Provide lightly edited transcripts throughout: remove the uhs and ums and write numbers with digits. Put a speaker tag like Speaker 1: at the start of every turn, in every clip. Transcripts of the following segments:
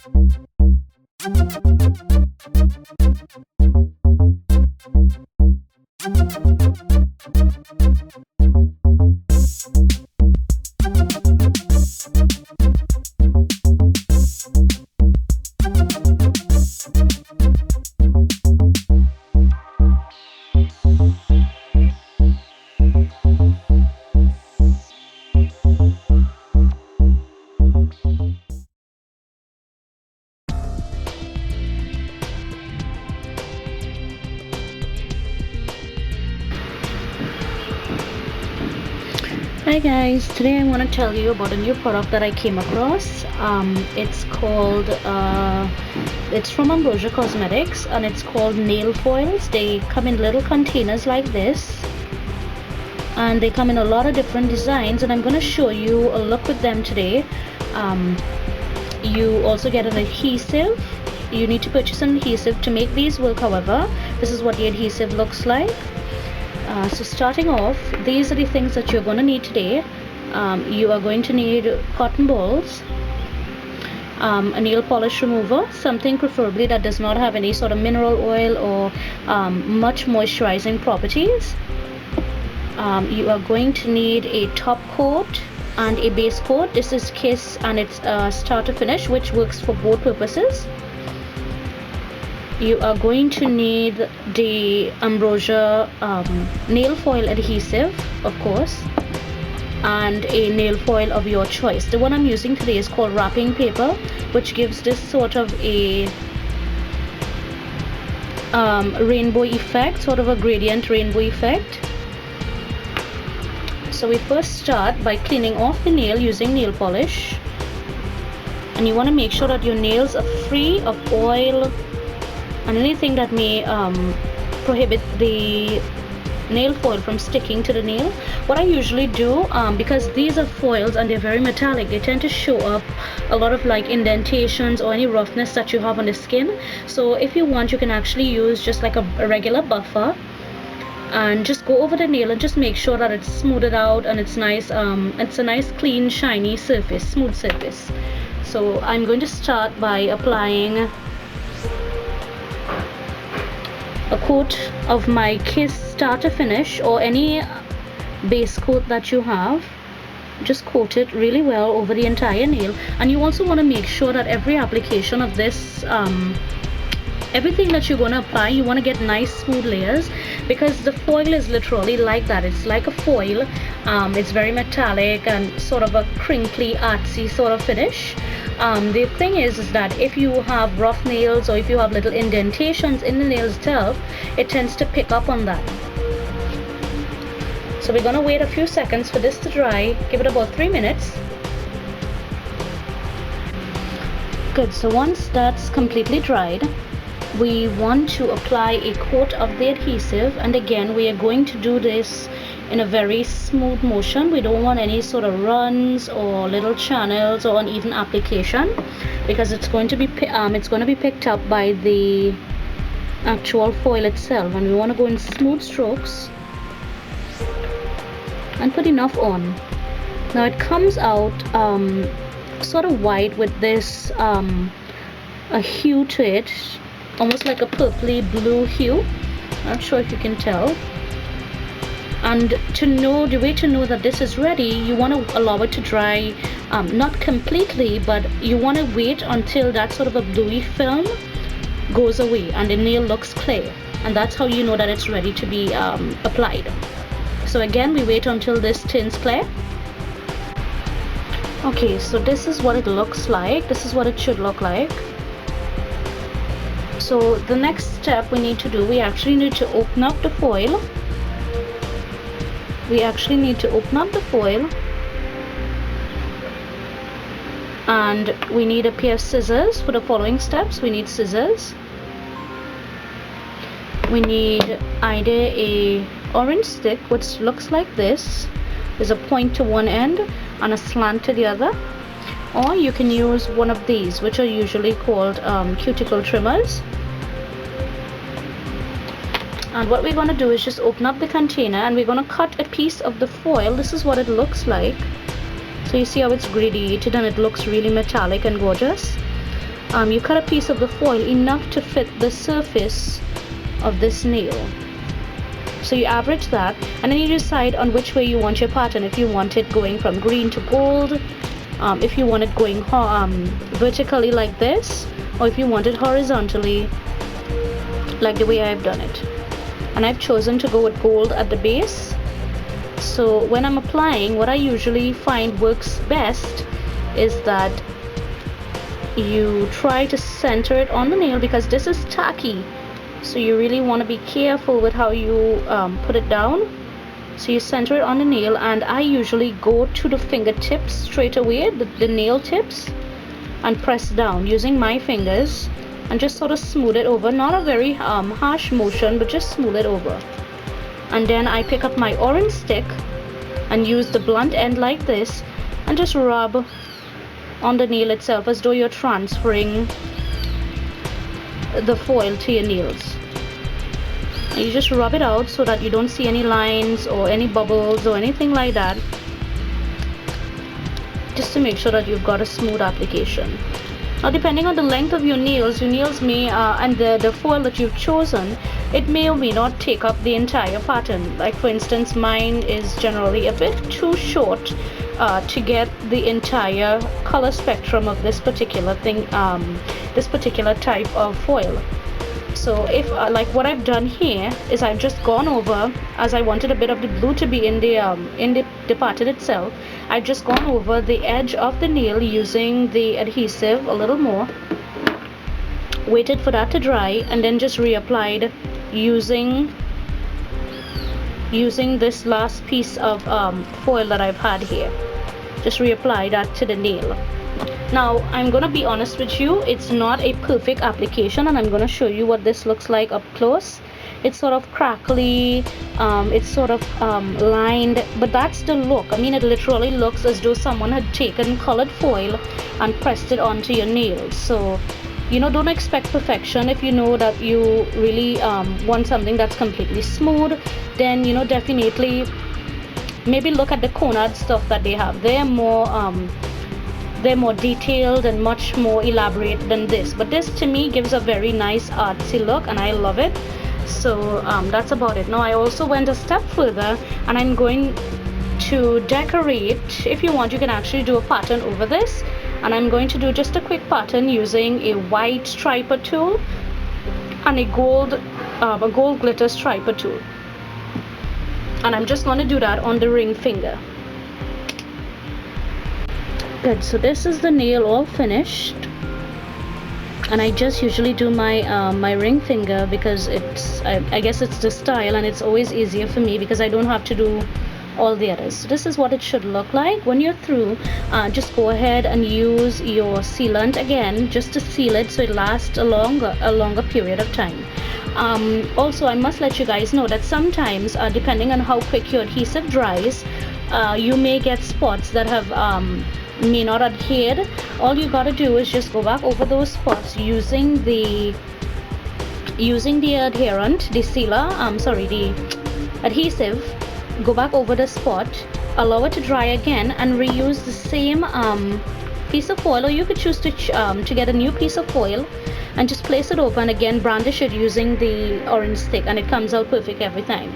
Speaker 1: Hi guys, today I want to tell you about a new product that I came across. It's from Ambrosia Cosmetics and it's called nail foils. They come in little containers like this and they come in a lot of different designs, and I'm going to show you a look with them today. You also get an adhesive. You need to purchase an adhesive to make these work. However, this is what the adhesive looks like. So starting off, these are the things that you're going to need today. You are going to need cotton balls, a nail polish remover, something preferably that does not have any sort of mineral oil or much moisturizing properties. You are going to need a top coat and a base coat. This is Kiss and it's start to finish, which works for both purposes. You are going to need the Ambrosia nail foil adhesive, of course, and a nail foil of your choice. The one I'm using today is called wrapping paper, which gives this sort of a rainbow effect, sort of a gradient rainbow effect. So we first start by cleaning off the nail using nail polish, and you want to make sure that your nails are free of oil and anything that may prohibit the nail foil from sticking to the nail. What I usually do, because these are foils and they're very metallic, they tend to show up a lot of like indentations or any roughness that you have on the skin. So if you want, you can actually use just like a regular buffer and just go over the nail and just make sure that it's smoothed out and it's nice. It's a nice clean shiny surface, smooth surface. So I'm going to start by applying a coat of my Kiss start to finish, or any base coat that you have. Just coat it really well over the entire nail. And you also want to make sure that every application of this everything that you're going to apply, you want to get nice smooth layers, because the foil is literally like that. It's like a foil. It's very metallic and sort of a crinkly artsy sort of finish. The thing is that if you have rough nails or if you have little indentations in the nail itself, it tends to pick up on that. So we're going to wait a few seconds for this to dry. Give it about 3 minutes. Good. So once that's completely dried, we want to apply a coat of the adhesive, and again we are going to do this in a very smooth motion. We don't want any sort of runs or little channels or uneven application, because it's going to be picked up by the actual foil itself, and we want to go in smooth strokes and put enough on. Now it comes out sort of white with this a hue to it, almost like a purpley blue hue. Not sure if you can tell. And the way to know that this is ready, you want to allow it to dry, not completely, but you want to wait until that sort of a bluey film goes away and the nail looks clear, and that's how you know that it's ready to be applied. So again, we wait until this turns clear. Okay, so this is what it looks like. This is what it should look like. So the next step we need to do, we actually need to open up the foil. And we need a pair of scissors for the following steps. We need scissors. We need either a orange stick, which looks like this. There's a point to one end and a slant to the other. Or you can use one of these, which are usually called cuticle trimmers. And what we're going to do is just open up the container, and we're going to cut a piece of the foil. This is what it looks like. So you see how it's gradiated and it looks really metallic and gorgeous. you cut a piece of the foil enough to fit the surface of this nail. So you average that, and then you decide on which way you want your pattern. If you want it going from green to gold, if you want it going vertically like this, or if you want it horizontally like the way I've done it. And I've chosen to go with gold at the base. So when I'm applying, what I usually find works best is that you try to center it on the nail, because this is tacky, so you really want to be careful with how you put it down. So you center it on the nail, and I usually go to the fingertips straight away, the nail tips, and press down using my fingers and just sort of smooth it over. Not a very harsh motion, but just smooth it over. And then I pick up my orange stick and use the blunt end like this and just rub on the nail itself as though you're transferring the foil to your nails. And you just rub it out so that you don't see any lines or any bubbles or anything like that, just to make sure that you've got a smooth application. Now, depending on the length of your nails may and the foil that you've chosen, it may or may not take up the entire pattern. Like for instance, mine is generally a bit too short to get the entire color spectrum of this particular thing, this particular type of foil. So if like what I've done here is I've just gone over, as I wanted a bit of the blue to be in the pattern itself, I've just gone over the edge of the nail using the adhesive a little more, waited for that to dry, and then just reapplied using this last piece of foil that I've had here. Just reapply that to the nail. Now I'm gonna be honest with you, it's not a perfect application, and I'm gonna show you what this looks like up close. It's sort of crackly, it's sort of lined, but that's the look. I mean, it literally looks as though someone had taken colored foil and pressed it onto your nails. So you know, don't expect perfection. If you know that you really want something that's completely smooth, then you know, definitely maybe look at the Conad stuff that they have. They're more detailed and much more elaborate than this, but this to me gives a very nice artsy look, and I love it. So that's about it. Now I also went a step further, and I'm going to decorate. If you want, you can actually do a pattern over this, and I'm going to do just a quick pattern using a white striper tool and a gold glitter striper tool, and I'm just going to do that on the ring finger. Good, so this is the nail all finished, and I just usually do my my ring finger because I guess it's the style, and it's always easier for me because I don't have to do all the others. So this is what it should look like. When you're through, just go ahead and use your sealant again just to seal it so it lasts a longer period of time. Also, I must let you guys know that sometimes depending on how quick your adhesive dries, you may get spots that have may not adhered. All you gotta do is just go back over those spots using the adherent, the sealer, the adhesive. Go back over the spot, allow it to dry again, and reuse the same piece of foil, or you could choose to get a new piece of foil and just place it over, and again brandish it using the orange stick, and it comes out perfect every time.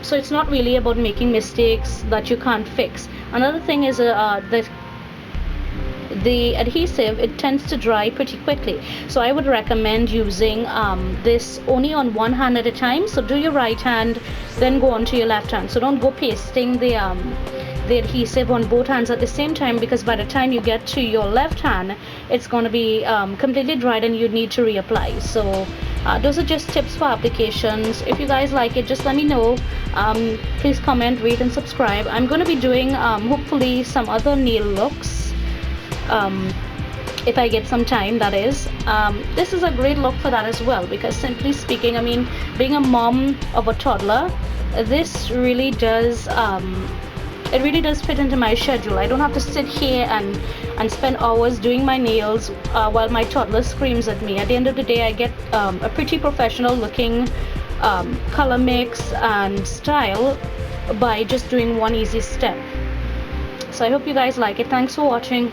Speaker 1: So it's not really about making mistakes that you can't fix. Another thing is the adhesive, it tends to dry pretty quickly, so I would recommend using this only on one hand at a time. So do your right hand, then go on to your left hand. So don't go pasting the adhesive on both hands at the same time, because by the time you get to your left hand, it's going to be completely dried and you need to reapply. So those are just tips for applications. If you guys like it, just let me know. Please comment, rate, and subscribe. I'm going to be doing hopefully some other nail looks if I get some time, that is. This is a great look for that as well, because simply speaking, I mean, being a mom of a toddler, this really does it really does fit into my schedule. I don't have to sit here and spend hours doing my nails while my toddler screams at me. At the end of the day, I get a pretty professional looking color mix and style by just doing one easy step. So I hope you guys like it. Thanks for watching.